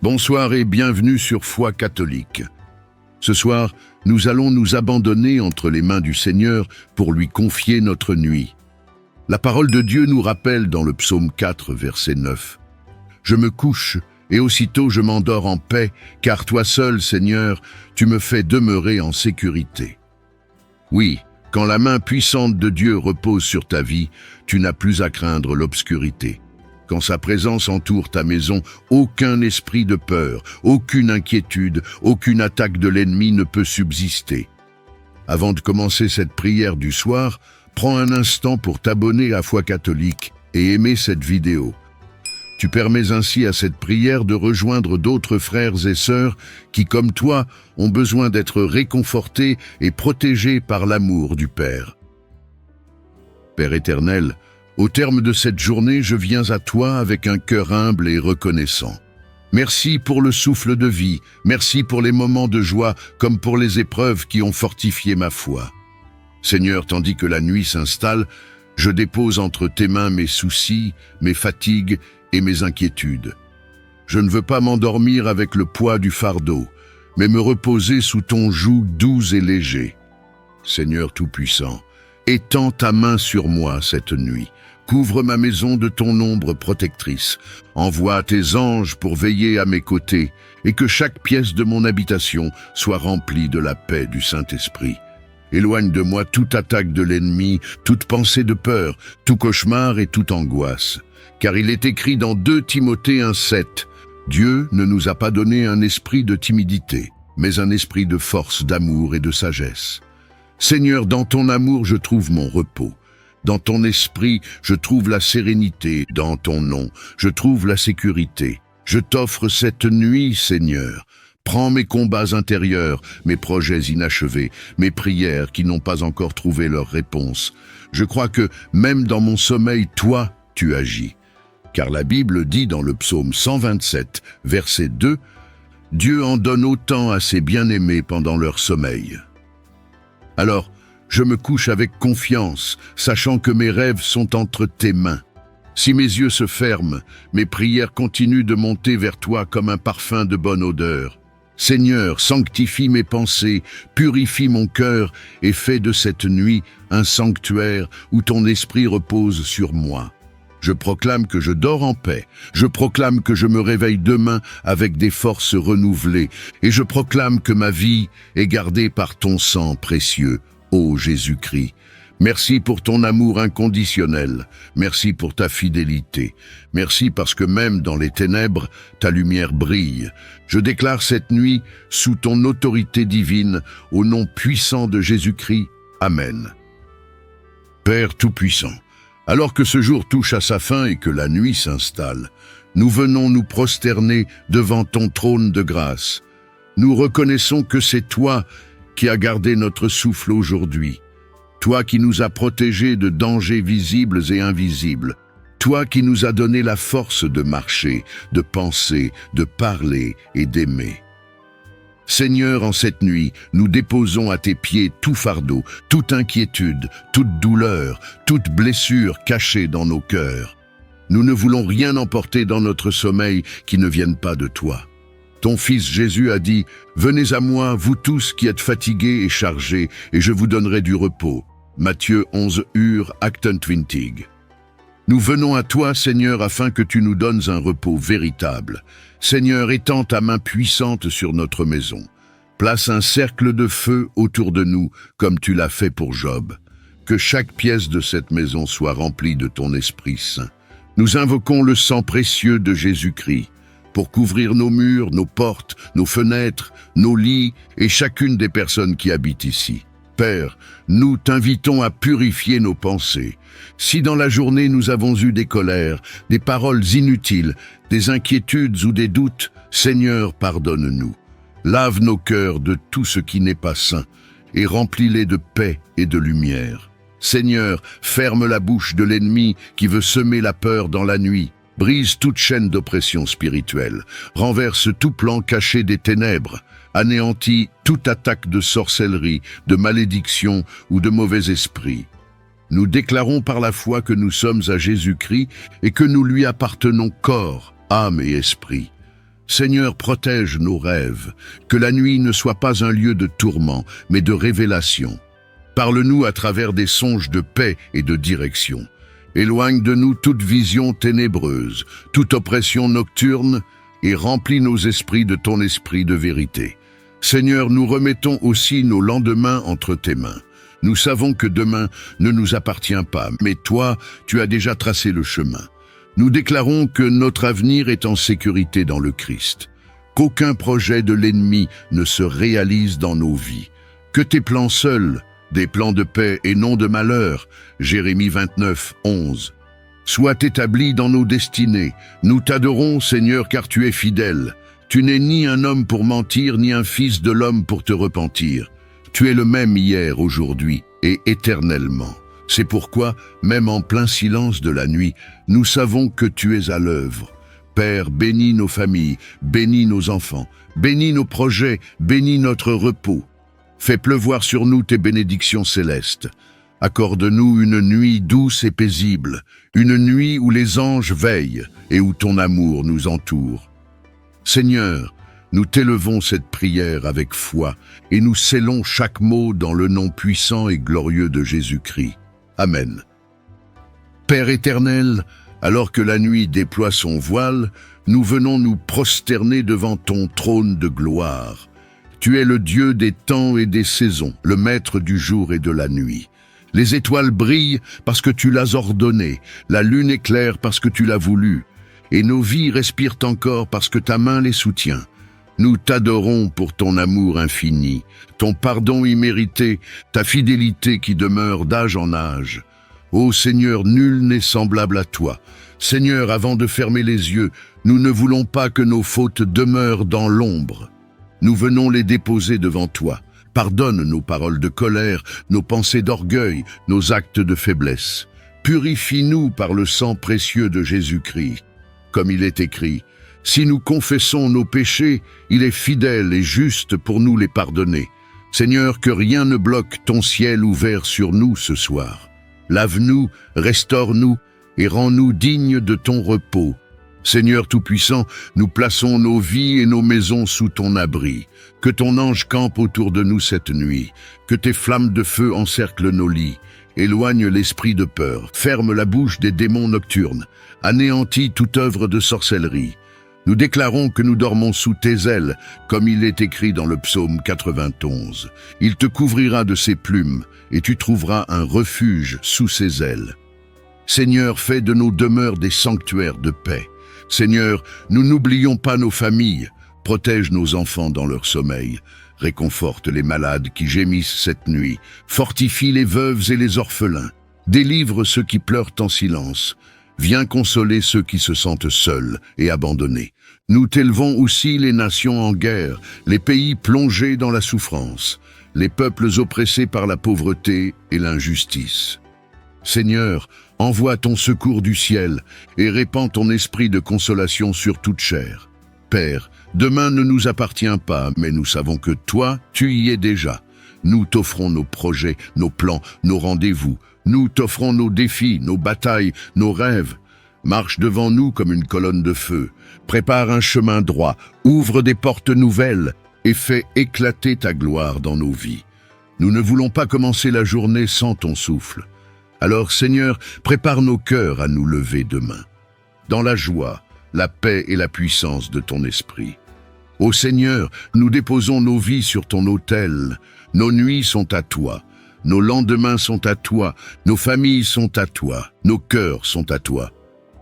Bonsoir et bienvenue sur Foi catholique. Ce soir, nous allons nous abandonner entre les mains du Seigneur pour lui confier notre nuit. La parole de Dieu nous rappelle dans le psaume 4, verset 9. « Je me couche, et aussitôt je m'endors en paix, car toi seul, Seigneur, tu me fais demeurer en sécurité. » Oui, quand la main puissante de Dieu repose sur ta vie, tu n'as plus à craindre l'obscurité. Quand sa présence entoure ta maison, aucun esprit de peur, aucune inquiétude, aucune attaque de l'ennemi ne peut subsister. Avant de commencer cette prière du soir, prends un instant pour t'abonner à Foi catholique et aimer cette vidéo. Tu permets ainsi à cette prière de rejoindre d'autres frères et sœurs qui, comme toi, ont besoin d'être réconfortés et protégés par l'amour du Père. Père éternel, au terme de cette journée, je viens à toi avec un cœur humble et reconnaissant. Merci pour le souffle de vie, merci pour les moments de joie comme pour les épreuves qui ont fortifié ma foi. Seigneur, tandis que la nuit s'installe, je dépose entre tes mains mes soucis, mes fatigues et mes inquiétudes. Je ne veux pas m'endormir avec le poids du fardeau, mais me reposer sous ton joug doux et léger. Seigneur Tout-Puissant, étends ta main sur moi cette nuit. Couvre ma maison de ton ombre protectrice. Envoie tes anges pour veiller à mes côtés et que chaque pièce de mon habitation soit remplie de la paix du Saint-Esprit. Éloigne de moi toute attaque de l'ennemi, toute pensée de peur, tout cauchemar et toute angoisse. Car il est écrit dans 2 Timothée 1,7 « Dieu ne nous a pas donné un esprit de timidité, mais un esprit de force, d'amour et de sagesse. Seigneur, dans ton amour je trouve mon repos. Dans ton esprit, je trouve la sérénité. Dans ton nom, je trouve la sécurité. Je t'offre cette nuit, Seigneur. Prends mes combats intérieurs, mes projets inachevés, mes prières qui n'ont pas encore trouvé leur réponse. Je crois que, même dans mon sommeil, toi, tu agis. Car la Bible dit dans le psaume 127, verset 2, « Dieu en donne autant à ses bien-aimés pendant leur sommeil. » Alors, je me couche avec confiance, sachant que mes rêves sont entre tes mains. Si mes yeux se ferment, mes prières continuent de monter vers toi comme un parfum de bonne odeur. Seigneur, sanctifie mes pensées, purifie mon cœur et fais de cette nuit un sanctuaire où ton esprit repose sur moi. Je proclame que je dors en paix, je proclame que je me réveille demain avec des forces renouvelées et je proclame que ma vie est gardée par ton sang précieux. Ô Jésus-Christ, merci pour ton amour inconditionnel, merci pour ta fidélité, merci parce que même dans les ténèbres, ta lumière brille. Je déclare cette nuit sous ton autorité divine, au nom puissant de Jésus-Christ. Amen. Père Tout-Puissant, alors que ce jour touche à sa fin et que la nuit s'installe, nous venons nous prosterner devant ton trône de grâce. Nous reconnaissons que c'est toi qui a gardé notre souffle aujourd'hui. Toi qui nous as protégés de dangers visibles et invisibles. Toi qui nous as donné la force de marcher, de penser, de parler et d'aimer. Seigneur, en cette nuit, nous déposons à tes pieds tout fardeau, toute inquiétude, toute douleur, toute blessure cachée dans nos cœurs. Nous ne voulons rien emporter dans notre sommeil qui ne vienne pas de toi. Ton Fils Jésus a dit « Venez à moi, vous tous qui êtes fatigués et chargés, et je vous donnerai du repos. » Matthieu 11 Acte 20. Nous venons à toi, Seigneur, afin que tu nous donnes un repos véritable. Seigneur, étends ta main puissante sur notre maison. Place un cercle de feu autour de nous, comme tu l'as fait pour Job. Que chaque pièce de cette maison soit remplie de ton Esprit Saint. Nous invoquons le sang précieux de Jésus-Christ pour couvrir nos murs, nos portes, nos fenêtres, nos lits et chacune des personnes qui habitent ici. Père, nous t'invitons à purifier nos pensées. Si dans la journée nous avons eu des colères, des paroles inutiles, des inquiétudes ou des doutes, Seigneur, pardonne-nous. Lave nos cœurs de tout ce qui n'est pas saint et remplis-les de paix et de lumière. Seigneur, ferme la bouche de l'ennemi qui veut semer la peur dans la nuit. Brise toute chaîne d'oppression spirituelle, renverse tout plan caché des ténèbres, anéantit toute attaque de sorcellerie, de malédiction ou de mauvais esprit. Nous déclarons par la foi que nous sommes à Jésus-Christ et que nous lui appartenons corps, âme et esprit. Seigneur, protège nos rêves, que la nuit ne soit pas un lieu de tourment, mais de révélation. Parle-nous à travers des songes de paix et de direction. Éloigne de nous toute vision ténébreuse, toute oppression nocturne, et remplis nos esprits de ton esprit de vérité. Seigneur, nous remettons aussi nos lendemains entre tes mains. Nous savons que demain ne nous appartient pas, mais toi, tu as déjà tracé le chemin. Nous déclarons que notre avenir est en sécurité dans le Christ, qu'aucun projet de l'ennemi ne se réalise dans nos vies, que tes plans seuls, des plans de paix et non de malheur, Jérémie 29, 11, soient établis dans nos destinées. Nous t'adorons, Seigneur, car tu es fidèle. Tu n'es ni un homme pour mentir, ni un fils de l'homme pour te repentir. Tu es le même hier, aujourd'hui et éternellement. C'est pourquoi, même en plein silence de la nuit, nous savons que tu es à l'œuvre. Père, bénis nos familles, bénis nos enfants, bénis nos projets, bénis notre repos. Fais pleuvoir sur nous tes bénédictions célestes. Accorde-nous une nuit douce et paisible, une nuit où les anges veillent et où ton amour nous entoure. Seigneur, nous t'élevons cette prière avec foi et nous scellons chaque mot dans le nom puissant et glorieux de Jésus-Christ. Amen. Père éternel, alors que la nuit déploie son voile, nous venons nous prosterner devant ton trône de gloire. Tu es le Dieu des temps et des saisons, le maître du jour et de la nuit. Les étoiles brillent parce que tu l'as ordonné, la lune éclaire parce que tu l'as voulu, et nos vies respirent encore parce que ta main les soutient. Nous t'adorons pour ton amour infini, ton pardon immérité, ta fidélité qui demeure d'âge en âge. Ô Seigneur, nul n'est semblable à toi. Seigneur, avant de fermer les yeux, nous ne voulons pas que nos fautes demeurent dans l'ombre. Nous venons les déposer devant toi. Pardonne nos paroles de colère, nos pensées d'orgueil, nos actes de faiblesse. Purifie-nous par le sang précieux de Jésus-Christ. Comme il est écrit, si nous confessons nos péchés, il est fidèle et juste pour nous les pardonner. Seigneur, que rien ne bloque ton ciel ouvert sur nous ce soir. Lave-nous, restaure-nous et rends-nous dignes de ton repos. Seigneur Tout-Puissant, nous plaçons nos vies et nos maisons sous ton abri. Que ton ange campe autour de nous cette nuit. Que tes flammes de feu encerclent nos lits. Éloigne l'esprit de peur. Ferme la bouche des démons nocturnes. Anéantis toute œuvre de sorcellerie. Nous déclarons que nous dormons sous tes ailes, comme il est écrit dans le psaume 91. Il te couvrira de ses plumes, et tu trouveras un refuge sous ses ailes. Seigneur, fais de nos demeures des sanctuaires de paix. Seigneur, nous n'oublions pas nos familles. Protège nos enfants dans leur sommeil. Réconforte les malades qui gémissent cette nuit. Fortifie les veuves et les orphelins. Délivre ceux qui pleurent en silence. Viens consoler ceux qui se sentent seuls et abandonnés. Nous t'élevons aussi les nations en guerre, les pays plongés dans la souffrance, les peuples oppressés par la pauvreté et l'injustice. Seigneur, envoie ton secours du ciel et répands ton esprit de consolation sur toute chair. Père, demain ne nous appartient pas, mais nous savons que toi, tu y es déjà. Nous t'offrons nos projets, nos plans, nos rendez-vous. Nous t'offrons nos défis, nos batailles, nos rêves. Marche devant nous comme une colonne de feu. Prépare un chemin droit, ouvre des portes nouvelles et fais éclater ta gloire dans nos vies. Nous ne voulons pas commencer la journée sans ton souffle. Alors, Seigneur, prépare nos cœurs à nous lever demain, dans la joie, la paix et la puissance de ton esprit. Ô Seigneur, nous déposons nos vies sur ton autel. Nos nuits sont à toi. Nos lendemains sont à toi, nos familles sont à toi, nos cœurs sont à toi.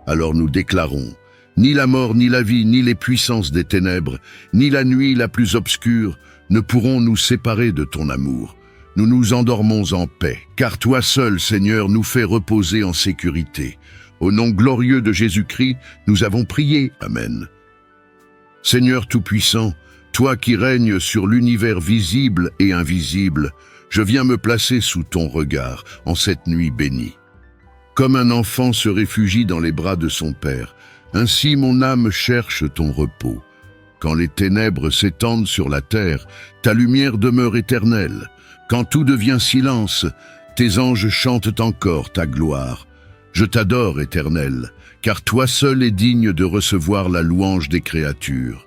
Alors nous déclarons, ni la mort, ni la vie, ni les puissances des ténèbres, ni la nuit la plus obscure ne pourront nous séparer de ton amour. Nous nous endormons en paix, car toi seul, Seigneur, nous fais reposer en sécurité. Au nom glorieux de Jésus-Christ, nous avons prié. Amen. Seigneur Tout-Puissant, toi qui règnes sur l'univers visible et invisible, je viens me placer sous ton regard en cette nuit bénie. Comme un enfant se réfugie dans les bras de son père, ainsi mon âme cherche ton repos. Quand les ténèbres s'étendent sur la terre, ta lumière demeure éternelle. Quand tout devient silence, tes anges chantent encore ta gloire. Je t'adore, Éternel, car toi seul es digne de recevoir la louange des créatures.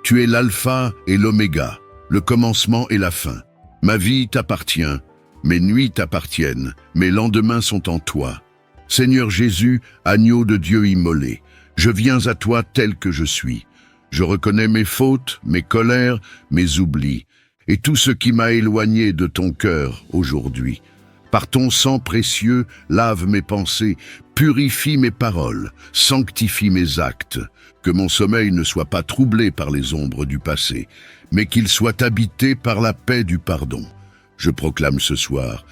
Tu es l'alpha et l'oméga, le commencement et la fin. Ma vie t'appartient, mes nuits t'appartiennent, mes lendemains sont en toi. Seigneur Jésus, agneau de Dieu immolé, je viens à toi tel que je suis. Je reconnais mes fautes, mes colères, mes oublis, et tout ce qui m'a éloigné de ton cœur aujourd'hui. Par ton sang précieux, lave mes pensées, purifie mes paroles, sanctifie mes actes. Que mon sommeil ne soit pas troublé par les ombres du passé, mais qu'il soit habité par la paix du pardon. Je proclame ce soir,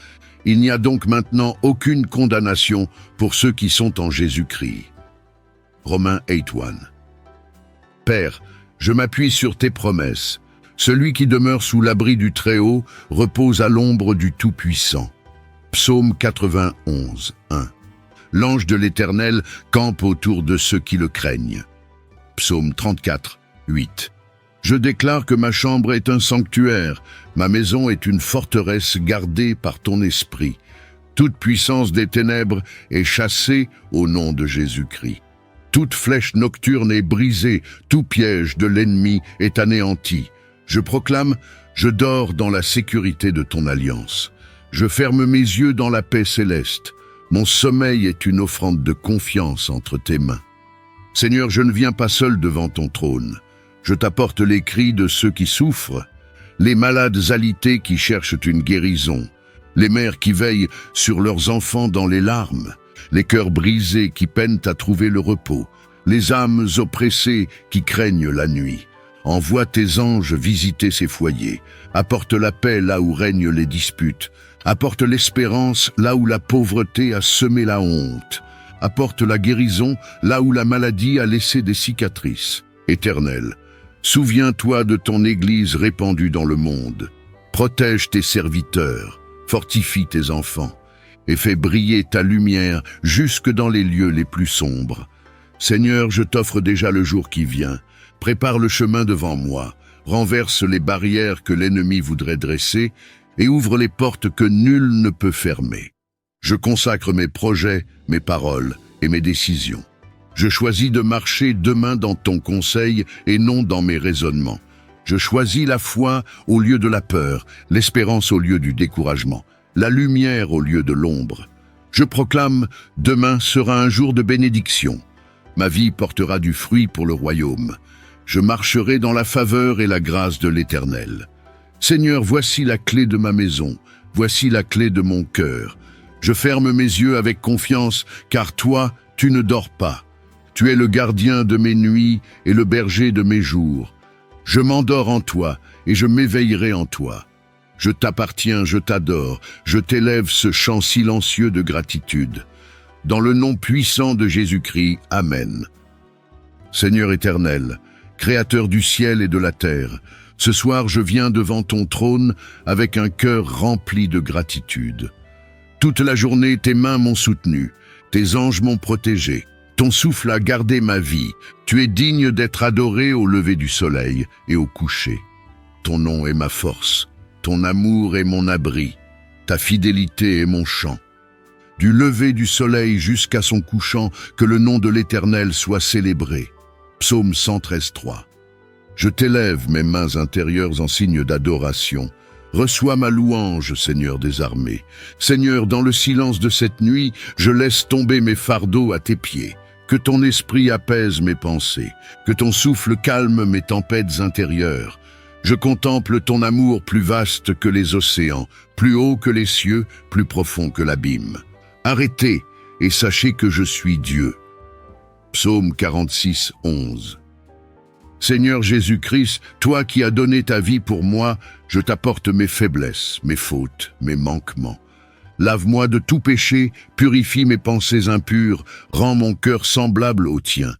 il n'y a donc maintenant aucune condamnation pour ceux qui sont en Jésus-Christ. Romains 8:1. Père, je m'appuie sur tes promesses. Celui qui demeure sous l'abri du Très-Haut repose à l'ombre du Tout-Puissant. Psaume 91, 1. L'ange de l'Éternel campe autour de ceux qui le craignent. Psaume 34, 8. Je déclare que ma chambre est un sanctuaire, ma maison est une forteresse gardée par ton esprit. Toute puissance des ténèbres est chassée au nom de Jésus-Christ. Toute flèche nocturne est brisée, tout piège de l'ennemi est anéanti. Je proclame, je dors dans la sécurité de ton alliance. Je ferme mes yeux dans la paix céleste. Mon sommeil est une offrande de confiance entre tes mains. Seigneur, je ne viens pas seul devant ton trône. Je t'apporte les cris de ceux qui souffrent, les malades alités qui cherchent une guérison, les mères qui veillent sur leurs enfants dans les larmes, les cœurs brisés qui peinent à trouver le repos, les âmes oppressées qui craignent la nuit. Envoie tes anges visiter ces foyers, apporte la paix là où règnent les disputes, apporte l'espérance là où la pauvreté a semé la honte, apporte la guérison là où la maladie a laissé des cicatrices. Éternel, souviens-toi de ton Église répandue dans le monde. Protège tes serviteurs, fortifie tes enfants, et fais briller ta lumière jusque dans les lieux les plus sombres. Seigneur, je t'offre déjà le jour qui vient. Prépare le chemin devant moi, renverse les barrières que l'ennemi voudrait dresser et ouvre les portes que nul ne peut fermer. Je consacre mes projets, mes paroles et mes décisions. Je choisis de marcher demain dans ton conseil et non dans mes raisonnements. Je choisis la foi au lieu de la peur, l'espérance au lieu du découragement, la lumière au lieu de l'ombre. Je proclame, demain sera un jour de bénédiction. Ma vie portera du fruit pour le royaume. Je marcherai dans la faveur et la grâce de l'Éternel. Seigneur, voici la clé de ma maison, voici la clé de mon cœur. Je ferme mes yeux avec confiance, car toi, tu ne dors pas. Tu es le gardien de mes nuits et le berger de mes jours. Je m'endors en toi et je m'éveillerai en toi. Je t'appartiens, je t'adore, je t'élève ce chant silencieux de gratitude. Dans le nom puissant de Jésus-Christ, Amen. Seigneur éternel, Créateur du ciel et de la terre, ce soir je viens devant ton trône avec un cœur rempli de gratitude. Toute la journée, tes mains m'ont soutenu, tes anges m'ont protégé, ton souffle a gardé ma vie. Tu es digne d'être adoré au lever du soleil et au coucher. Ton nom est ma force, ton amour est mon abri, ta fidélité est mon chant. Du lever du soleil jusqu'à son couchant, que le nom de l'Éternel soit célébré. Psaume 113:3. Je t'élève mes mains intérieures en signe d'adoration. Reçois ma louange, Seigneur des armées. Seigneur, dans le silence de cette nuit, je laisse tomber mes fardeaux à tes pieds. Que ton esprit apaise mes pensées, que ton souffle calme mes tempêtes intérieures. Je contemple ton amour plus vaste que les océans, plus haut que les cieux, plus profond que l'abîme. Arrêtez et sachez que je suis Dieu. Psaume 46:11. Seigneur Jésus-Christ, toi qui as donné ta vie pour moi, je t'apporte mes faiblesses, mes fautes, mes manquements. Lave-moi de tout péché, purifie mes pensées impures, rends mon cœur semblable au tien.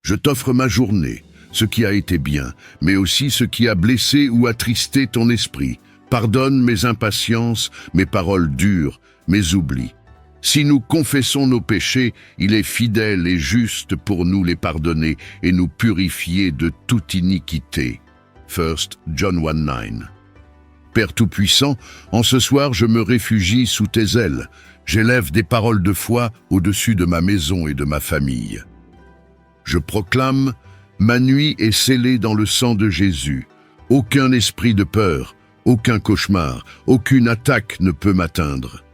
Je t'offre ma journée, ce qui a été bien, mais aussi ce qui a blessé ou attristé ton esprit. Pardonne mes impatiences, mes paroles dures, mes oublis. Si nous confessons nos péchés, il est fidèle et juste pour nous les pardonner et nous purifier de toute iniquité. 1 John 1:9. Père Tout-Puissant, en ce soir je me réfugie sous tes ailes. J'élève des paroles de foi au-dessus de ma maison et de ma famille. Je proclame, Ma nuit est scellée dans le sang de Jésus. Aucun esprit de peur, aucun cauchemar, aucune attaque ne peut m'atteindre.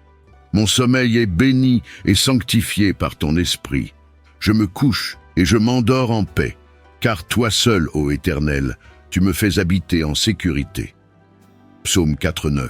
Mon sommeil est béni et sanctifié par ton esprit. Je me couche et je m'endors en paix, car toi seul, ô Éternel, tu me fais habiter en sécurité. Psaume 4,9.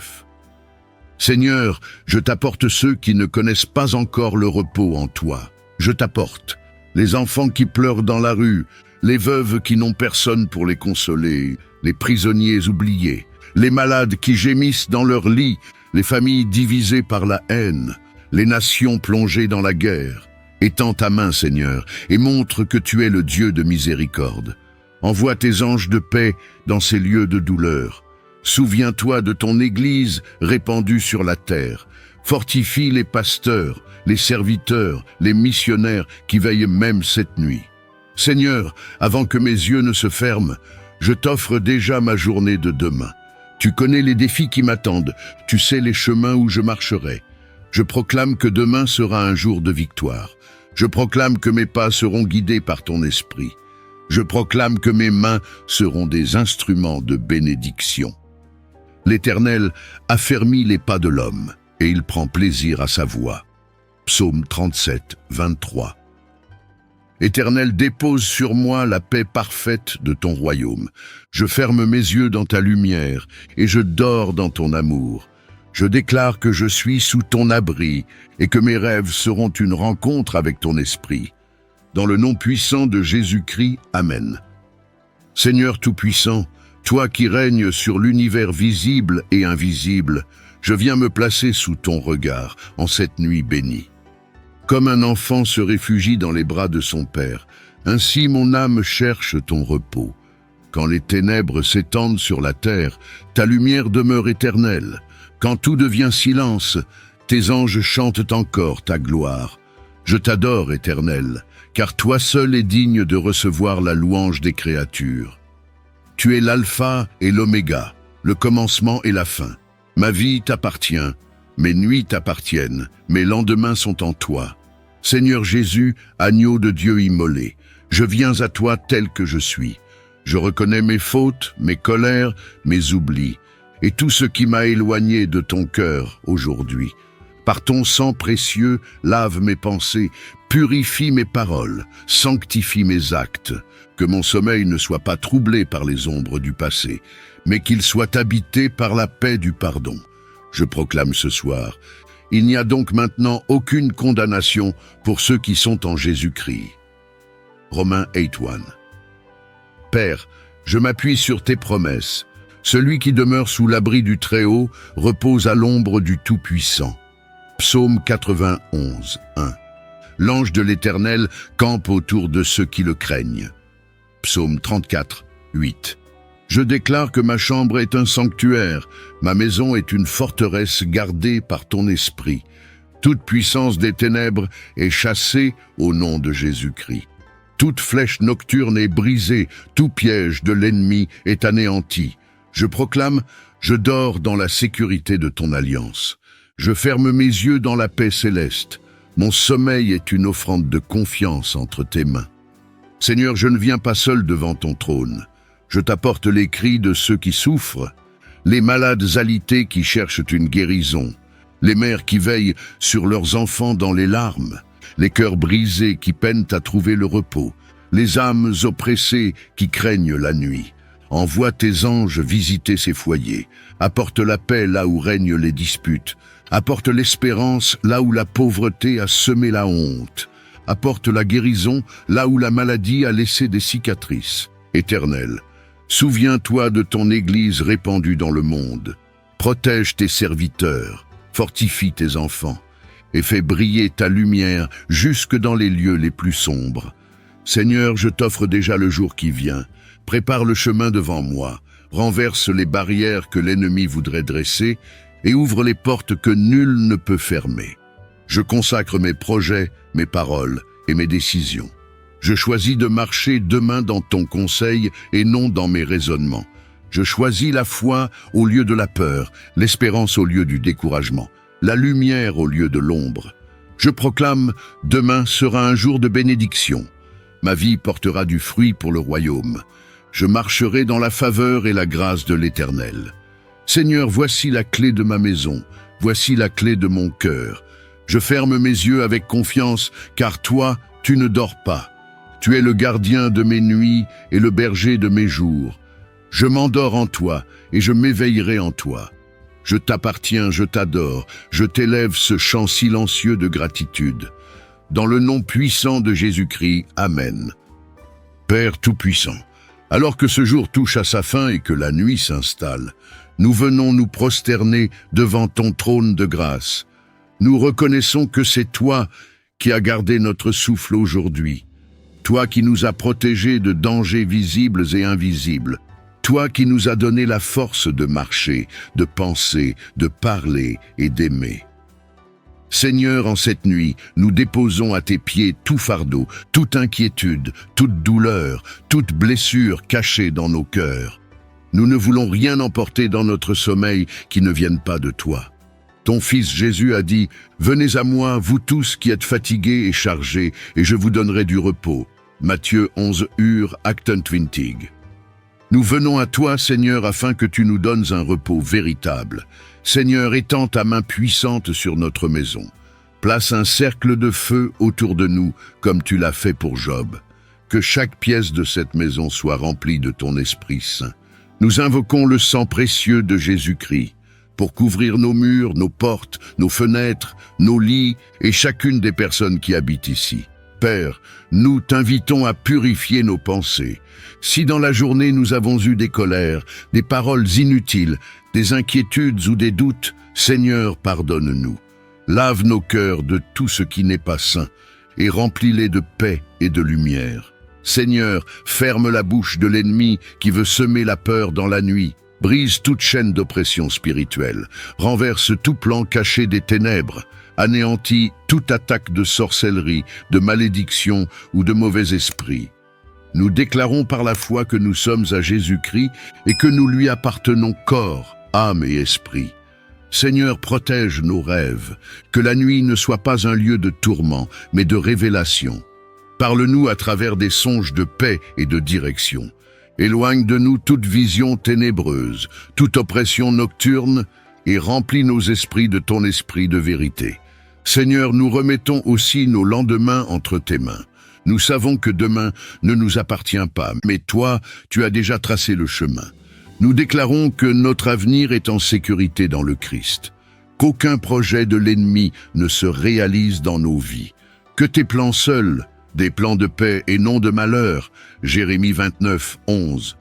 Seigneur, je t'apporte ceux qui ne connaissent pas encore le repos en toi. Je t'apporte les enfants qui pleurent dans la rue, les veuves qui n'ont personne pour les consoler, les prisonniers oubliés, les malades qui gémissent dans leur lit, les familles divisées par la haine, les nations plongées dans la guerre. Étends ta main, Seigneur, et montre que tu es le Dieu de miséricorde. Envoie tes anges de paix dans ces lieux de douleur. Souviens-toi de ton Église répandue sur la terre. Fortifie les pasteurs, les serviteurs, les missionnaires qui veillent même cette nuit. Seigneur, avant que mes yeux ne se ferment, je t'offre déjà ma journée de demain. Tu connais les défis qui m'attendent, tu sais les chemins où je marcherai. Je proclame que demain sera un jour de victoire. Je proclame que mes pas seront guidés par ton esprit. Je proclame que mes mains seront des instruments de bénédiction. L'Éternel affermit les pas de l'homme, et il prend plaisir à sa voix. Psaume 37, 23. Éternel, dépose sur moi la paix parfaite de ton royaume. Je ferme mes yeux dans ta lumière, et je dors dans ton amour. Je déclare que je suis sous ton abri, et que mes rêves seront une rencontre avec ton esprit. Dans le nom puissant de Jésus-Christ, Amen. Seigneur Tout-Puissant, toi qui règnes sur l'univers visible et invisible, je viens me placer sous ton regard en cette nuit bénie. Comme un enfant se réfugie dans les bras de son père, ainsi mon âme cherche ton repos. Quand les ténèbres s'étendent sur la terre, ta lumière demeure éternelle. Quand tout devient silence, tes anges chantent encore ta gloire. Je t'adore, Éternel, car toi seul es digne de recevoir la louange des créatures. Tu es l'alpha et l'oméga, le commencement et la fin. Ma vie t'appartient, mes nuits t'appartiennent, mes lendemains sont en toi. Seigneur Jésus, agneau de Dieu immolé, je viens à toi tel que je suis. Je reconnais mes fautes, mes colères, mes oublis, et tout ce qui m'a éloigné de ton cœur aujourd'hui. Par ton sang précieux, lave mes pensées, purifie mes paroles, sanctifie mes actes. Que mon sommeil ne soit pas troublé par les ombres du passé, mais qu'il soit habité par la paix du pardon. Je proclame ce soir, il n'y a donc maintenant aucune condamnation pour ceux qui sont en Jésus-Christ. Romains 8:1. Père, je m'appuie sur tes promesses. Celui qui demeure sous l'abri du Très-Haut repose à l'ombre du Tout-Puissant. Psaume 91, 1. L'ange de l'Éternel campe autour de ceux qui le craignent. Psaume 34, 8. Je déclare que ma chambre est un sanctuaire, ma maison est une forteresse gardée par ton esprit. Toute puissance des ténèbres est chassée au nom de Jésus-Christ. Toute flèche nocturne est brisée, tout piège de l'ennemi est anéanti. Je proclame, je dors dans la sécurité de ton alliance. Je ferme mes yeux dans la paix céleste. Mon sommeil est une offrande de confiance entre tes mains. Seigneur, je ne viens pas seul devant ton trône. Je t'apporte les cris de ceux qui souffrent, les malades alités qui cherchent une guérison, les mères qui veillent sur leurs enfants dans les larmes, les cœurs brisés qui peinent à trouver le repos, les âmes oppressées qui craignent la nuit. Envoie tes anges visiter ces foyers, apporte la paix là où règnent les disputes, apporte l'espérance là où la pauvreté a semé la honte, apporte la guérison là où la maladie a laissé des cicatrices. Éternel, souviens-toi de ton Église répandue dans le monde. Protège tes serviteurs, fortifie tes enfants, et fais briller ta lumière jusque dans les lieux les plus sombres. Seigneur, je t'offre déjà le jour qui vient. Prépare le chemin devant moi, renverse les barrières que l'ennemi voudrait dresser et ouvre les portes que nul ne peut fermer. Je consacre mes projets, mes paroles et mes décisions. Je choisis de marcher demain dans ton conseil et non dans mes raisonnements. Je choisis la foi au lieu de la peur, l'espérance au lieu du découragement, la lumière au lieu de l'ombre. Je proclame, demain sera un jour de bénédiction. Ma vie portera du fruit pour le royaume. Je marcherai dans la faveur et la grâce de l'Éternel. Seigneur, voici la clé de ma maison, voici la clé de mon cœur. Je ferme mes yeux avec confiance, car toi, tu ne dors pas. Tu es le gardien de mes nuits et le berger de mes jours. Je m'endors en toi et je m'éveillerai en toi. Je t'appartiens, je t'adore, je t'élève ce chant silencieux de gratitude. Dans le nom puissant de Jésus-Christ, Amen. Père Tout-Puissant, alors que ce jour touche à sa fin et que la nuit s'installe, nous venons nous prosterner devant ton trône de grâce. Nous reconnaissons que c'est toi qui as gardé notre souffle aujourd'hui, toi qui nous as protégés de dangers visibles et invisibles, toi qui nous as donné la force de marcher, de penser, de parler et d'aimer. Seigneur, en cette nuit, nous déposons à tes pieds tout fardeau, toute inquiétude, toute douleur, toute blessure cachée dans nos cœurs. Nous ne voulons rien emporter dans notre sommeil qui ne vienne pas de toi. Ton Fils Jésus a dit, « Venez à moi, vous tous qui êtes fatigués et chargés, et je vous donnerai du repos. » Matthieu 11, Acte 20. Nous venons à toi, Seigneur, afin que tu nous donnes un repos véritable. Seigneur, étends ta main puissante sur notre maison. Place un cercle de feu autour de nous, comme tu l'as fait pour Job. Que chaque pièce de cette maison soit remplie de ton Esprit Saint. Nous invoquons le sang précieux de Jésus-Christ pour couvrir nos murs, nos portes, nos fenêtres, nos lits et chacune des personnes qui habitent ici. Père, nous t'invitons à purifier nos pensées. Si dans la journée nous avons eu des colères, des paroles inutiles, des inquiétudes ou des doutes, Seigneur, pardonne-nous. Lave nos cœurs de tout ce qui n'est pas saint et remplis-les de paix et de lumière. Seigneur, ferme la bouche de l'ennemi qui veut semer la peur dans la nuit. Brise toute chaîne d'oppression spirituelle. Renverse tout plan caché des ténèbres. Anéantis toute attaque de sorcellerie, de malédiction ou de mauvais esprit. Nous déclarons par la foi que nous sommes à Jésus-Christ et que nous lui appartenons corps, âme et esprit. Seigneur, protège nos rêves, que la nuit ne soit pas un lieu de tourment, mais de révélation. Parle-nous à travers des songes de paix et de direction. Éloigne de nous toute vision ténébreuse, toute oppression nocturne, et remplis nos esprits de ton esprit de vérité. Seigneur, nous remettons aussi nos lendemains entre tes mains. Nous savons que demain ne nous appartient pas, mais toi, tu as déjà tracé le chemin. Nous déclarons que notre avenir est en sécurité dans le Christ, qu'aucun projet de l'ennemi ne se réalise dans nos vies, que tes plans seuls, des plans de paix et non de malheur, Jérémie 29, 11,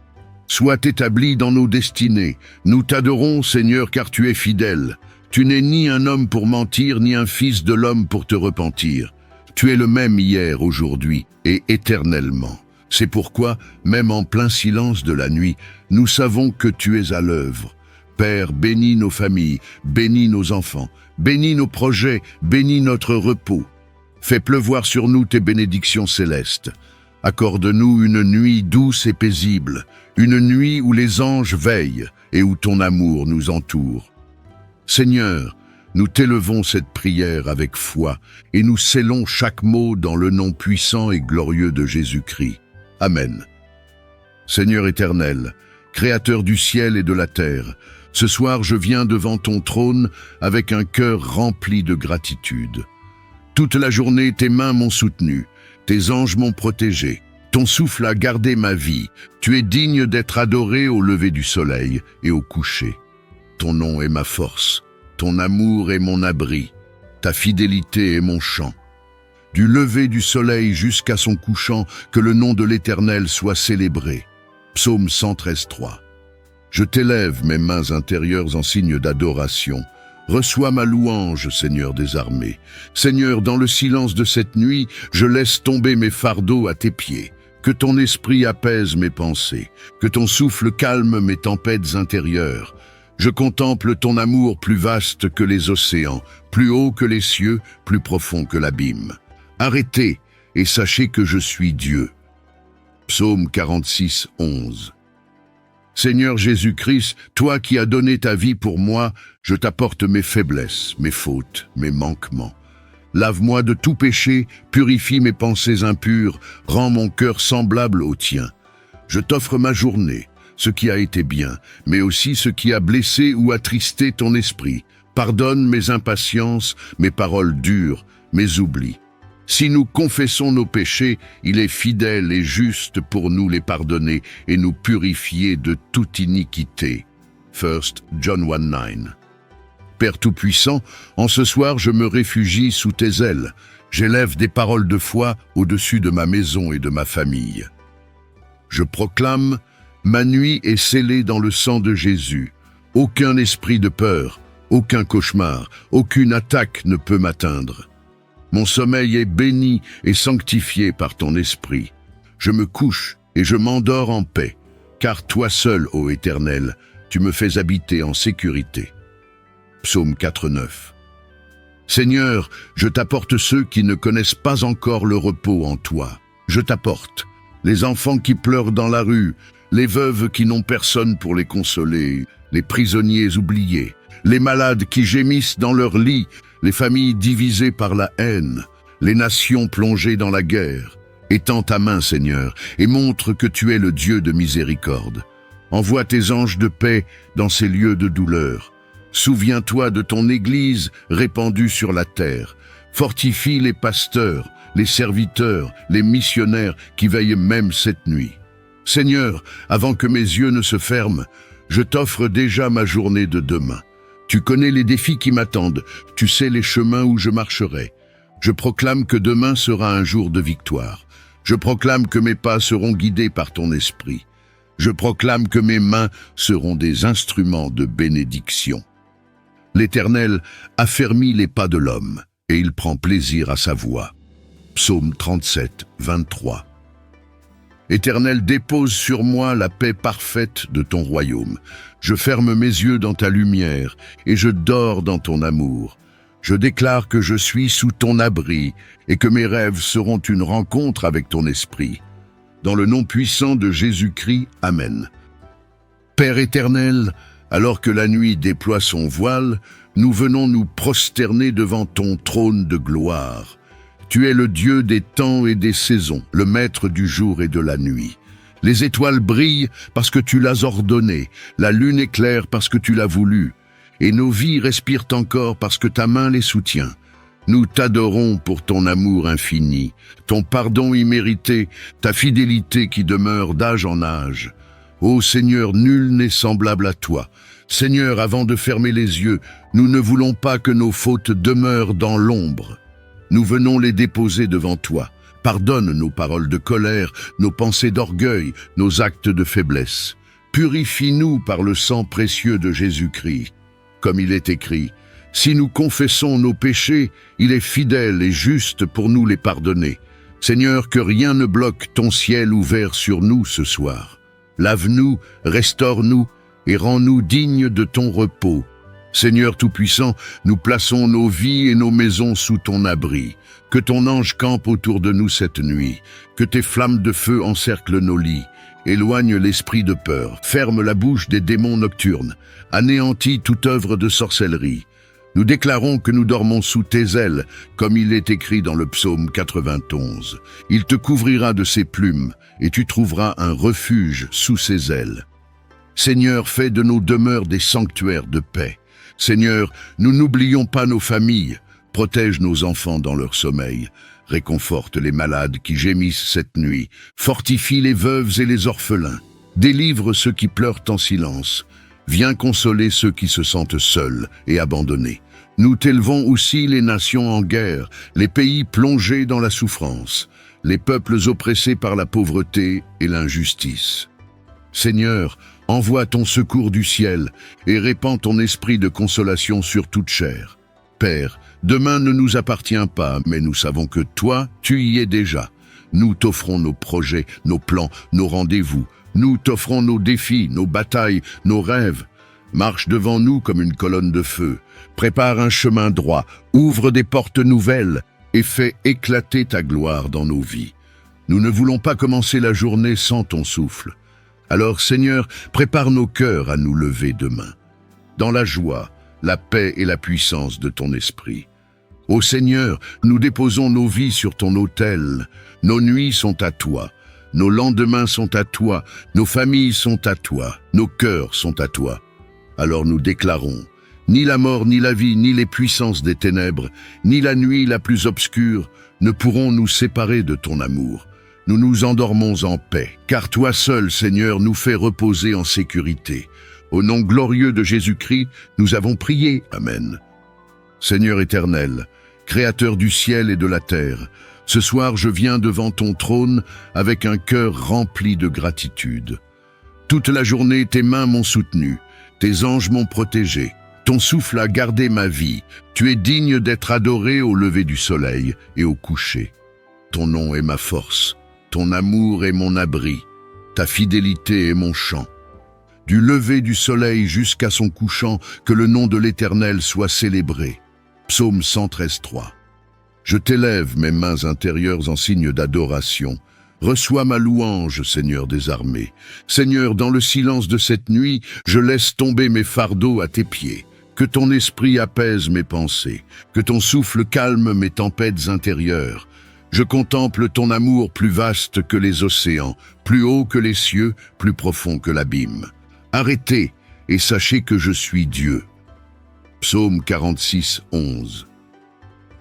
soient établis dans nos destinées. Nous t'adorons, Seigneur, car tu es fidèle. Tu n'es ni un homme pour mentir, ni un fils de l'homme pour te repentir. Tu es le même hier, aujourd'hui et éternellement. C'est pourquoi, même en plein silence de la nuit, nous savons que tu es à l'œuvre. Père, bénis nos familles, bénis nos enfants, bénis nos projets, bénis notre repos. Fais pleuvoir sur nous tes bénédictions célestes. Accorde-nous une nuit douce et paisible, une nuit où les anges veillent et où ton amour nous entoure. Seigneur, nous t'élevons cette prière avec foi et nous scellons chaque mot dans le nom puissant et glorieux de Jésus-Christ. Amen. Seigneur éternel, Créateur du ciel et de la terre, ce soir je viens devant ton trône avec un cœur rempli de gratitude. Toute la journée, tes mains m'ont soutenu, tes anges m'ont protégé, ton souffle a gardé ma vie. Tu es digne d'être adoré au lever du soleil et au coucher. Ton nom est ma force, ton amour est mon abri, ta fidélité est mon chant. Du lever du soleil jusqu'à son couchant, que le nom de l'Éternel soit célébré. Psaume 113, 3. Je t'élève mes mains intérieures en signe d'adoration. Reçois ma louange, Seigneur des armées. Seigneur, dans le silence de cette nuit, je laisse tomber mes fardeaux à tes pieds. Que ton esprit apaise mes pensées, que ton souffle calme mes tempêtes intérieures. Je contemple ton amour plus vaste que les océans, plus haut que les cieux, plus profond que l'abîme. Arrêtez et sachez que je suis Dieu. Psaume 46, 11. Seigneur Jésus-Christ, toi qui as donné ta vie pour moi, je t'apporte mes faiblesses, mes fautes, mes manquements. Lave-moi de tout péché, purifie mes pensées impures, rends mon cœur semblable au tien. Je t'offre ma journée, ce qui a été bien, mais aussi ce qui a blessé ou attristé ton esprit. Pardonne mes impatiences, mes paroles dures, mes oublis. Si nous confessons nos péchés, il est fidèle et juste pour nous les pardonner et nous purifier de toute iniquité. 1 John 1:9. Père Tout-Puissant, en ce soir je me réfugie sous tes ailes. J'élève des paroles de foi au-dessus de ma maison et de ma famille. Je proclame, ma nuit est scellée dans le sang de Jésus. Aucun esprit de peur, aucun cauchemar, aucune attaque ne peut m'atteindre. Mon sommeil est béni et sanctifié par ton esprit. Je me couche et je m'endors en paix, car toi seul, ô Éternel, tu me fais habiter en sécurité. Psaume 4:9. Seigneur, je t'apporte ceux qui ne connaissent pas encore le repos en toi. Je t'apporte les enfants qui pleurent dans la rue, les veuves qui n'ont personne pour les consoler, les prisonniers oubliés, les malades qui gémissent dans leur lit, les familles divisées par la haine, les nations plongées dans la guerre. Étends ta main, Seigneur, et montre que tu es le Dieu de miséricorde. Envoie tes anges de paix dans ces lieux de douleur. Souviens-toi de ton Église répandue sur la terre. Fortifie les pasteurs, les serviteurs, les missionnaires qui veillent même cette nuit. Seigneur, avant que mes yeux ne se ferment, je t'offre déjà ma journée de demain. Tu connais les défis qui m'attendent, tu sais les chemins où je marcherai. Je proclame que demain sera un jour de victoire. Je proclame que mes pas seront guidés par ton esprit. Je proclame que mes mains seront des instruments de bénédiction. L'Éternel affermit les pas de l'homme, et il prend plaisir à sa voix. Psaume 37, 23. Éternel, dépose sur moi la paix parfaite de ton royaume. Je ferme mes yeux dans ta lumière, et je dors dans ton amour. Je déclare que je suis sous ton abri, et que mes rêves seront une rencontre avec ton esprit. Dans le nom puissant de Jésus-Christ, Amen. Père éternel, alors que la nuit déploie son voile, nous venons nous prosterner devant ton trône de gloire. Tu es le Dieu des temps et des saisons, le maître du jour et de la nuit. Les étoiles brillent parce que tu l'as ordonné, la lune éclaire parce que tu l'as voulu, et nos vies respirent encore parce que ta main les soutient. Nous t'adorons pour ton amour infini, ton pardon immérité, ta fidélité qui demeure d'âge en âge. Ô Seigneur, nul n'est semblable à toi. Seigneur, avant de fermer les yeux, nous ne voulons pas que nos fautes demeurent dans l'ombre. Nous venons les déposer devant toi. Pardonne nos paroles de colère, nos pensées d'orgueil, nos actes de faiblesse. Purifie-nous par le sang précieux de Jésus-Christ. Comme il est écrit, si nous confessons nos péchés, il est fidèle et juste pour nous les pardonner. Seigneur, que rien ne bloque ton ciel ouvert sur nous ce soir. Lave-nous, restaure-nous et rends-nous dignes de ton repos. Seigneur Tout-Puissant, nous plaçons nos vies et nos maisons sous ton abri. Que ton ange campe autour de nous cette nuit. Que tes flammes de feu encerclent nos lits. Éloigne l'esprit de peur. Ferme la bouche des démons nocturnes. Anéantis toute œuvre de sorcellerie. Nous déclarons que nous dormons sous tes ailes, comme il est écrit dans le psaume 91. Il te couvrira de ses plumes, et tu trouveras un refuge sous ses ailes. Seigneur, fais de nos demeures des sanctuaires de paix. Seigneur, nous n'oublions pas nos familles. Protège nos enfants dans leur sommeil. Réconforte les malades qui gémissent cette nuit. Fortifie les veuves et les orphelins. Délivre ceux qui pleurent en silence. Viens consoler ceux qui se sentent seuls et abandonnés. Nous t'élevons aussi les nations en guerre, les pays plongés dans la souffrance, les peuples oppressés par la pauvreté et l'injustice. Seigneur, envoie ton secours du ciel et répands ton esprit de consolation sur toute chair. Père, demain ne nous appartient pas, mais nous savons que toi, tu y es déjà. Nous t'offrons nos projets, nos plans, nos rendez-vous. Nous t'offrons nos défis, nos batailles, nos rêves. Marche devant nous comme une colonne de feu. Prépare un chemin droit, ouvre des portes nouvelles et fais éclater ta gloire dans nos vies. Nous ne voulons pas commencer la journée sans ton souffle. Alors, Seigneur, prépare nos cœurs à nous lever demain, dans la joie, la paix et la puissance de ton esprit. Ô Seigneur, nous déposons nos vies sur ton autel. Nos nuits sont à toi, nos lendemains sont à toi, nos familles sont à toi, nos cœurs sont à toi. Alors nous déclarons, ni la mort, ni la vie, ni les puissances des ténèbres, ni la nuit la plus obscure ne pourront nous séparer de ton amour. Nous nous endormons en paix, car toi seul, Seigneur, nous fais reposer en sécurité. Au nom glorieux de Jésus-Christ, nous avons prié. Amen. Seigneur éternel, Créateur du ciel et de la terre, ce soir je viens devant ton trône avec un cœur rempli de gratitude. Toute la journée, tes mains m'ont soutenu, tes anges m'ont protégé, ton souffle a gardé ma vie. Tu es digne d'être adoré au lever du soleil et au coucher. Ton nom est ma force, ton amour est mon abri, ta fidélité est mon chant. Du lever du soleil jusqu'à son couchant, que le nom de l'Éternel soit célébré. Psaume 113:3. Je t'élève mes mains intérieures en signe d'adoration. Reçois ma louange, Seigneur des armées. Seigneur, dans le silence de cette nuit, je laisse tomber mes fardeaux à tes pieds. Que ton esprit apaise mes pensées, que ton souffle calme mes tempêtes intérieures. Je contemple ton amour plus vaste que les océans, plus haut que les cieux, plus profond que l'abîme. Arrêtez et sachez que je suis Dieu. Psaume 46:11.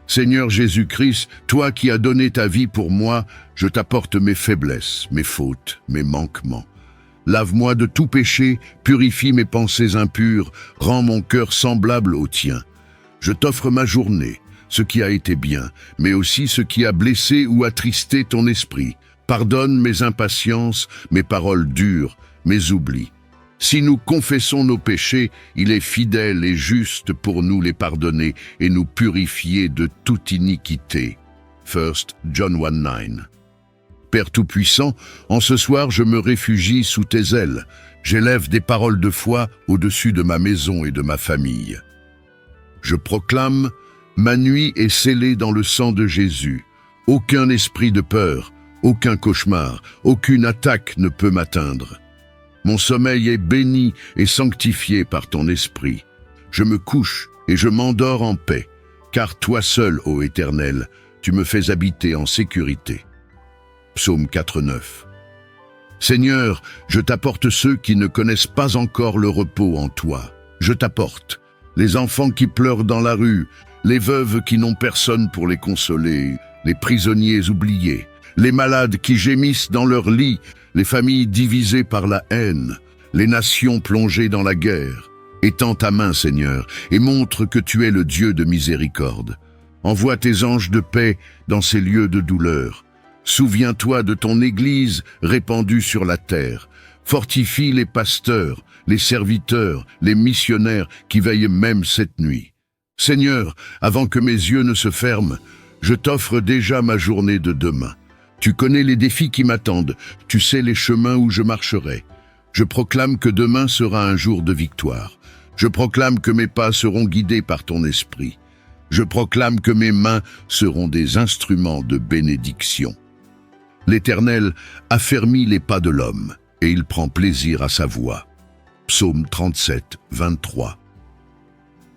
Seigneur Jésus-Christ, toi qui as donné ta vie pour moi, je t'apporte mes faiblesses, mes fautes, mes manquements. Lave-moi de tout péché, purifie mes pensées impures, rends mon cœur semblable au tien. Je t'offre ma journée, ce qui a été bien, mais aussi ce qui a blessé ou attristé ton esprit. Pardonne mes impatiences, mes paroles dures, mes oublis. Si nous confessons nos péchés, il est fidèle et juste pour nous les pardonner et nous purifier de toute iniquité. 1 John 1:9. Père Tout-Puissant, en ce soir je me réfugie sous tes ailes. J'élève des paroles de foi au-dessus de ma maison et de ma famille. Je proclame, ma nuit est scellée dans le sang de Jésus. Aucun esprit de peur, aucun cauchemar, aucune attaque ne peut m'atteindre. Mon sommeil est béni et sanctifié par ton esprit. Je me couche et je m'endors en paix, car toi seul, ô Éternel, tu me fais habiter en sécurité. Psaume 4:9. Seigneur, je t'apporte ceux qui ne connaissent pas encore le repos en toi. Je t'apporte les enfants qui pleurent dans la rue, les veuves qui n'ont personne pour les consoler, les prisonniers oubliés, les malades qui gémissent dans leur lit, les familles divisées par la haine, les nations plongées dans la guerre. Étends ta main, Seigneur, et montre que tu es le Dieu de miséricorde. Envoie tes anges de paix dans ces lieux de douleur. Souviens-toi de ton Église répandue sur la terre. Fortifie les pasteurs, les serviteurs, les missionnaires qui veillent même cette nuit. Seigneur, avant que mes yeux ne se ferment, je t'offre déjà ma journée de demain. Tu connais les défis qui m'attendent, tu sais les chemins où je marcherai. Je proclame que demain sera un jour de victoire. Je proclame que mes pas seront guidés par ton esprit. Je proclame que mes mains seront des instruments de bénédiction. L'Éternel affermit les pas de l'homme, et il prend plaisir à sa voix. Psaume 37:23.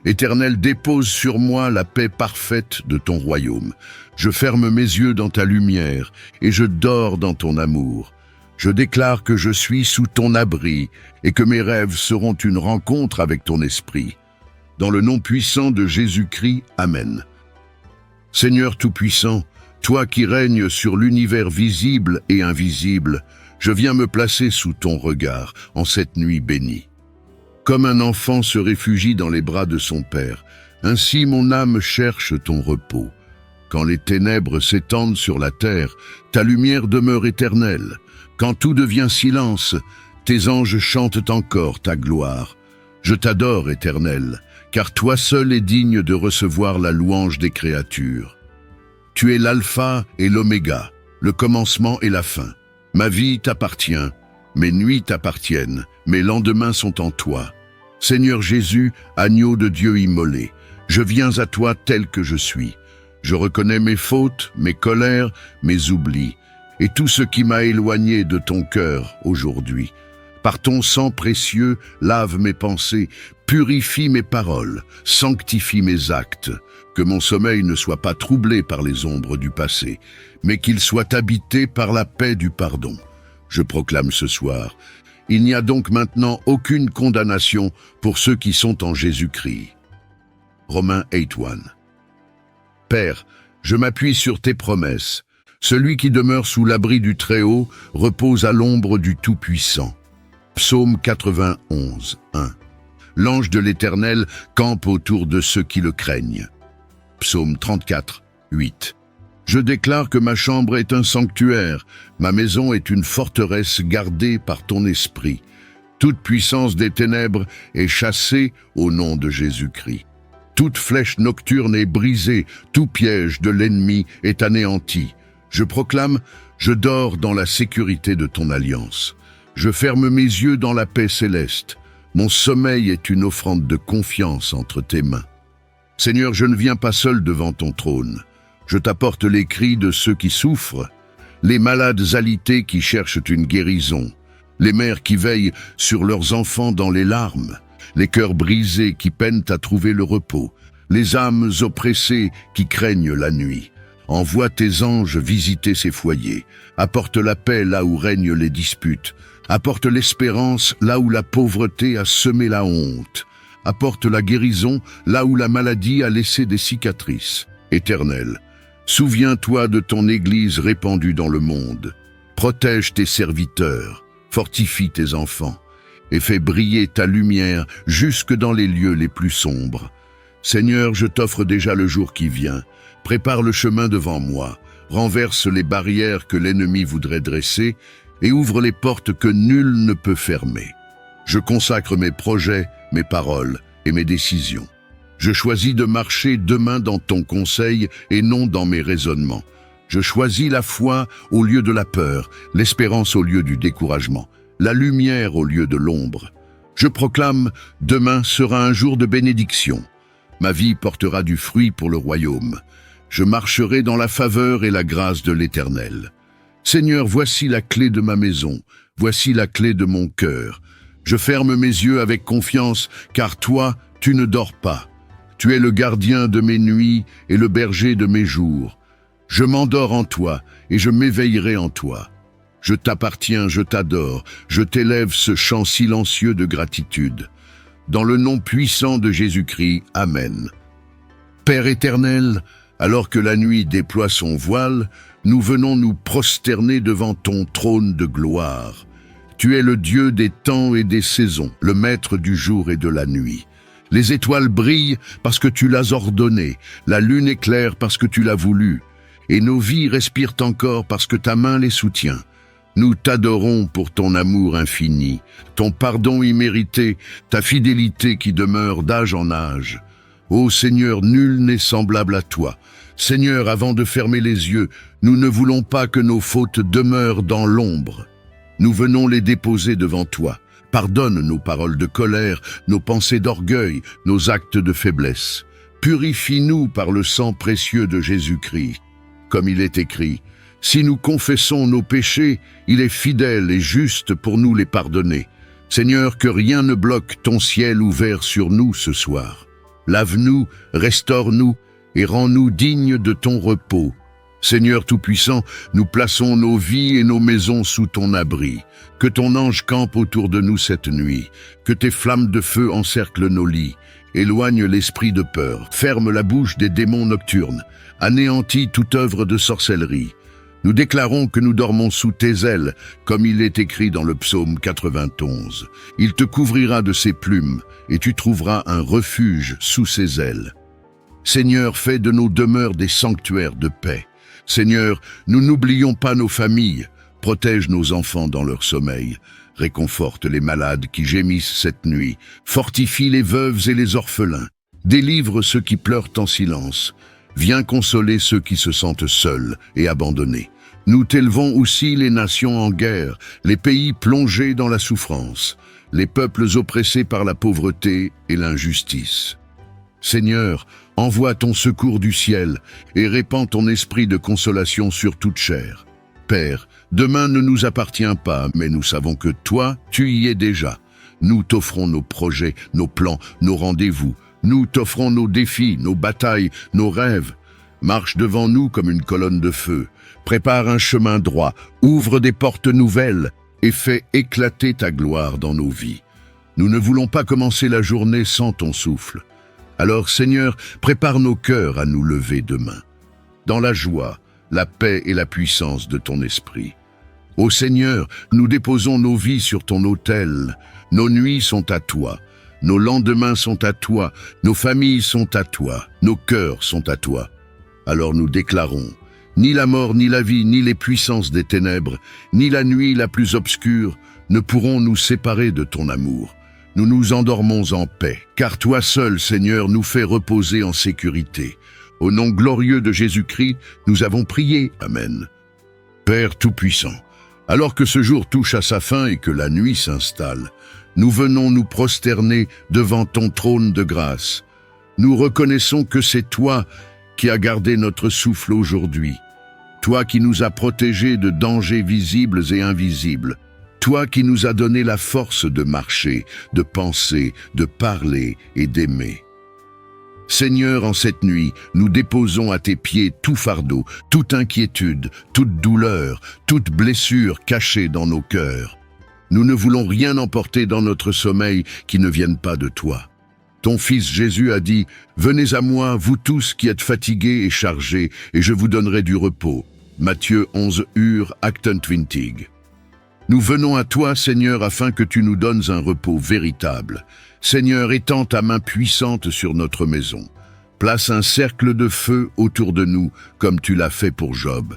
Éternel, dépose sur moi la paix parfaite de ton royaume. Je ferme mes yeux dans ta lumière, et je dors dans ton amour. Je déclare que je suis sous ton abri, et que mes rêves seront une rencontre avec ton esprit. Dans le nom puissant de Jésus-Christ, Amen. Seigneur Tout-Puissant, toi qui règnes sur l'univers visible et invisible, je viens me placer sous ton regard en cette nuit bénie. Comme un enfant se réfugie dans les bras de son père, ainsi mon âme cherche ton repos. Quand les ténèbres s'étendent sur la terre, ta lumière demeure éternelle. Quand tout devient silence, tes anges chantent encore ta gloire. Je t'adore, Éternel, car toi seul es digne de recevoir la louange des créatures. Tu es l'alpha et l'oméga, le commencement et la fin. Ma vie t'appartient, mes nuits t'appartiennent, mes lendemains sont en toi. Seigneur Jésus, agneau de Dieu immolé, je viens à toi tel que je suis. Je reconnais mes fautes, mes colères, mes oublis, et tout ce qui m'a éloigné de ton cœur aujourd'hui. Par ton sang précieux, lave mes pensées, Purifie mes paroles, sanctifie mes actes, que mon sommeil ne soit pas troublé par les ombres du passé, mais qu'il soit habité par la paix du pardon. Je proclame ce soir, il n'y a donc maintenant aucune condamnation pour ceux qui sont en Jésus-Christ. Romains 8:1. Père, je m'appuie sur tes promesses. Celui qui demeure sous l'abri du Très-Haut repose à l'ombre du Tout-Puissant. Psaume 91, 1. L'ange de l'Éternel campe autour de ceux qui le craignent. Psaume 34, 8. Je déclare que ma chambre est un sanctuaire, ma maison est une forteresse gardée par ton esprit. Toute puissance des ténèbres est chassée au nom de Jésus-Christ. Toute flèche nocturne est brisée, tout piège de l'ennemi est anéanti. Je proclame, je dors dans la sécurité de ton alliance. Je ferme mes yeux dans la paix céleste. Mon sommeil est une offrande de confiance entre tes mains. Seigneur, je ne viens pas seul devant ton trône. Je t'apporte les cris de ceux qui souffrent, les malades alités qui cherchent une guérison, les mères qui veillent sur leurs enfants dans les larmes, les cœurs brisés qui peinent à trouver le repos, les âmes oppressées qui craignent la nuit. Envoie tes anges visiter ces foyers, apporte la paix là où règnent les disputes, apporte l'espérance là où la pauvreté a semé la honte, apporte la guérison là où la maladie a laissé des cicatrices. Éternel, souviens-toi de ton Église répandue dans le monde. Protège tes serviteurs, fortifie tes enfants, et fais briller ta lumière jusque dans les lieux les plus sombres. Seigneur, je t'offre déjà le jour qui vient. Prépare le chemin devant moi, renverse les barrières que l'ennemi voudrait dresser et ouvre les portes que nul ne peut fermer. Je consacre mes projets, mes paroles et mes décisions. Je choisis de marcher demain dans ton conseil et non dans mes raisonnements. Je choisis la foi au lieu de la peur, l'espérance au lieu du découragement, la lumière au lieu de l'ombre. Je proclame, demain sera un jour de bénédiction. Ma vie portera du fruit pour le royaume. Je marcherai dans la faveur et la grâce de l'Éternel. Seigneur, voici la clé de ma maison, voici la clé de mon cœur. Je ferme mes yeux avec confiance, car toi, tu ne dors pas. Tu es le gardien de mes nuits et le berger de mes jours. Je m'endors en toi et je m'éveillerai en toi. Je t'appartiens, je t'adore, je t'élève ce chant silencieux de gratitude. Dans le nom puissant de Jésus-Christ, Amen. Père éternel, alors que la nuit déploie son voile, nous venons nous prosterner devant ton trône de gloire. Tu es le Dieu des temps et des saisons, le maître du jour et de la nuit. Les étoiles brillent parce que tu l'as ordonné, la lune éclaire parce que tu l'as voulu, et nos vies respirent encore parce que ta main les soutient. Nous t'adorons pour ton amour infini, ton pardon immérité, ta fidélité qui demeure d'âge en âge. Ô Seigneur, nul n'est semblable à toi. Seigneur, avant de fermer les yeux, nous ne voulons pas que nos fautes demeurent dans l'ombre. Nous venons les déposer devant toi. Pardonne nos paroles de colère, nos pensées d'orgueil, nos actes de faiblesse. Purifie-nous par le sang précieux de Jésus-Christ. Comme il est écrit, si nous confessons nos péchés, il est fidèle et juste pour nous les pardonner. Seigneur, que rien ne bloque ton ciel ouvert sur nous ce soir. Lave-nous, restaure-nous et rends-nous dignes de ton repos. Seigneur Tout-Puissant, nous plaçons nos vies et nos maisons sous ton abri. Que ton ange campe autour de nous cette nuit. Que tes flammes de feu encerclent nos lits. Éloigne l'esprit de peur. Ferme la bouche des démons nocturnes. Anéantis toute œuvre de sorcellerie. Nous déclarons que nous dormons sous tes ailes, comme il est écrit dans le psaume 91. Il te couvrira de ses plumes, et tu trouveras un refuge sous ses ailes. Seigneur, fais de nos demeures des sanctuaires de paix. Seigneur, nous n'oublions pas nos familles. Protège nos enfants dans leur sommeil. Réconforte les malades qui gémissent cette nuit. Fortifie les veuves et les orphelins. Délivre ceux qui pleurent en silence. Viens consoler ceux qui se sentent seuls et abandonnés. Nous t'élevons aussi les nations en guerre, les pays plongés dans la souffrance, les peuples oppressés par la pauvreté et l'injustice. Seigneur, envoie ton secours du ciel et répands ton esprit de consolation sur toute chair. Père, demain ne nous appartient pas, mais nous savons que toi, tu y es déjà. Nous t'offrons nos projets, nos plans, nos rendez-vous. Nous t'offrons nos défis, nos batailles, nos rêves. Marche devant nous comme une colonne de feu. Prépare un chemin droit, ouvre des portes nouvelles et fais éclater ta gloire dans nos vies. Nous ne voulons pas commencer la journée sans ton souffle. Alors, Seigneur, prépare nos cœurs à nous lever demain, dans la joie, la paix et la puissance de ton esprit. Ô Seigneur, nous déposons nos vies sur ton autel. Nos nuits sont à toi, nos lendemains sont à toi, nos familles sont à toi, nos cœurs sont à toi. Alors nous déclarons, ni la mort, ni la vie, ni les puissances des ténèbres, ni la nuit la plus obscure ne pourront nous séparer de ton amour. Nous nous endormons en paix, car toi seul, Seigneur, nous fais reposer en sécurité. Au nom glorieux de Jésus-Christ, nous avons prié. Amen. Père Tout-Puissant, alors que ce jour touche à sa fin et que la nuit s'installe, nous venons nous prosterner devant ton trône de grâce. Nous reconnaissons que c'est toi qui as gardé notre souffle aujourd'hui, toi qui nous as protégés de dangers visibles et invisibles, toi qui nous as donné la force de marcher, de penser, de parler et d'aimer. Seigneur, en cette nuit, nous déposons à tes pieds tout fardeau, toute inquiétude, toute douleur, toute blessure cachée dans nos cœurs. Nous ne voulons rien emporter dans notre sommeil qui ne vienne pas de toi. Ton Fils Jésus a dit, « Venez à moi, vous tous qui êtes fatigués et chargés, et je vous donnerai du repos. » Matthieu 11 Acte 20. Nous venons à toi, Seigneur, afin que tu nous donnes un repos véritable. Seigneur, étends ta main puissante sur notre maison. Place un cercle de feu autour de nous, comme tu l'as fait pour Job.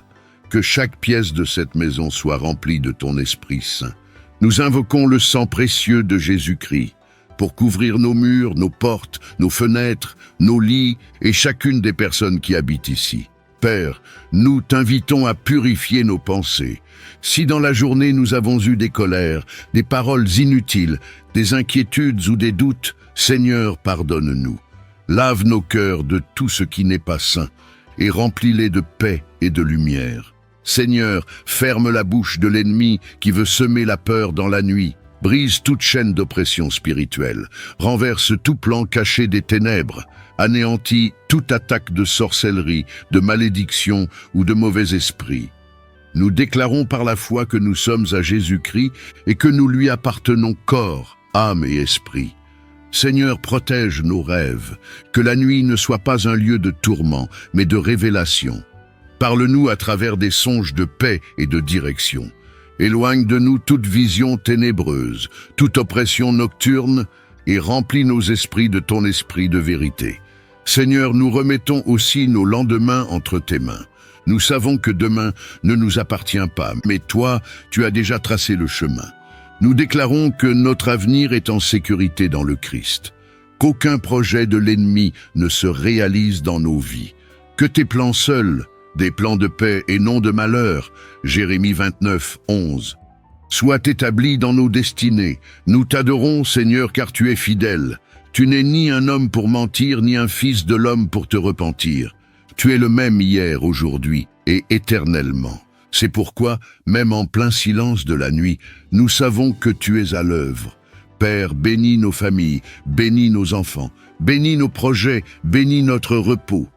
Que chaque pièce de cette maison soit remplie de ton Esprit Saint. Nous invoquons le sang précieux de Jésus-Christ pour couvrir nos murs, nos portes, nos fenêtres, nos lits et chacune des personnes qui habitent ici. Père, nous t'invitons à purifier nos pensées. Si dans la journée nous avons eu des colères, des paroles inutiles, des inquiétudes ou des doutes, Seigneur, pardonne-nous. Lave nos cœurs de tout ce qui n'est pas saint et remplis-les de paix et de lumière. Seigneur, ferme la bouche de l'ennemi qui veut semer la peur dans la nuit. Brise toute chaîne d'oppression spirituelle. Renverse tout plan caché des ténèbres. Anéantis toute attaque de sorcellerie, de malédiction ou de mauvais esprit. Nous déclarons par la foi que nous sommes à Jésus-Christ et que nous lui appartenons corps, âme et esprit. Seigneur, protège nos rêves, que la nuit ne soit pas un lieu de tourment, mais de révélation. Parle-nous à travers des songes de paix et de direction. Éloigne de nous toute vision ténébreuse, toute oppression nocturne, et remplis nos esprits de ton esprit de vérité. Seigneur, nous remettons aussi nos lendemains entre tes mains. Nous savons que demain ne nous appartient pas, mais toi, tu as déjà tracé le chemin. Nous déclarons que notre avenir est en sécurité dans le Christ, qu'aucun projet de l'ennemi ne se réalise dans nos vies, que tes plans seuls, des plans de paix et non de malheur, Jérémie 29, 11, soient établis dans nos destinées. Nous t'adorons, Seigneur, car tu es fidèle. Tu n'es ni un homme pour mentir, ni un fils de l'homme pour te repentir. Tu es le même hier, aujourd'hui et éternellement. C'est pourquoi, même en plein silence de la nuit, nous savons que tu es à l'œuvre. Père, bénis nos familles, bénis nos enfants, bénis nos projets, bénis notre repos.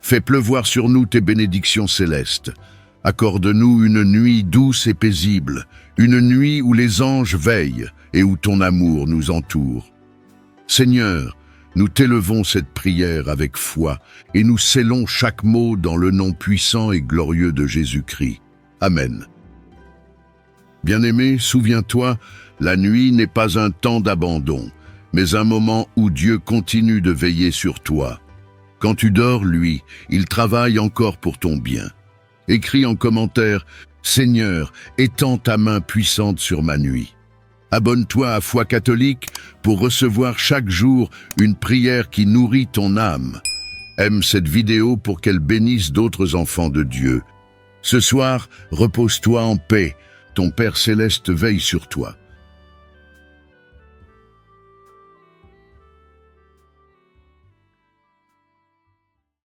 Fais pleuvoir sur nous tes bénédictions célestes. Accorde-nous une nuit douce et paisible, une nuit où les anges veillent et où ton amour nous entoure. Seigneur, nous t'élevons cette prière avec foi et nous scellons chaque mot dans le nom puissant et glorieux de Jésus-Christ. Amen. Bien-aimé, souviens-toi, la nuit n'est pas un temps d'abandon, mais un moment où Dieu continue de veiller sur toi. Quand tu dors, lui, il travaille encore pour ton bien. Écris en commentaire « Seigneur, étends ta main puissante sur ma nuit ». Abonne-toi à Foi catholique pour recevoir chaque jour une prière qui nourrit ton âme. Aime cette vidéo pour qu'elle bénisse d'autres enfants de Dieu. Ce soir, repose-toi en paix. Ton Père Céleste veille sur toi.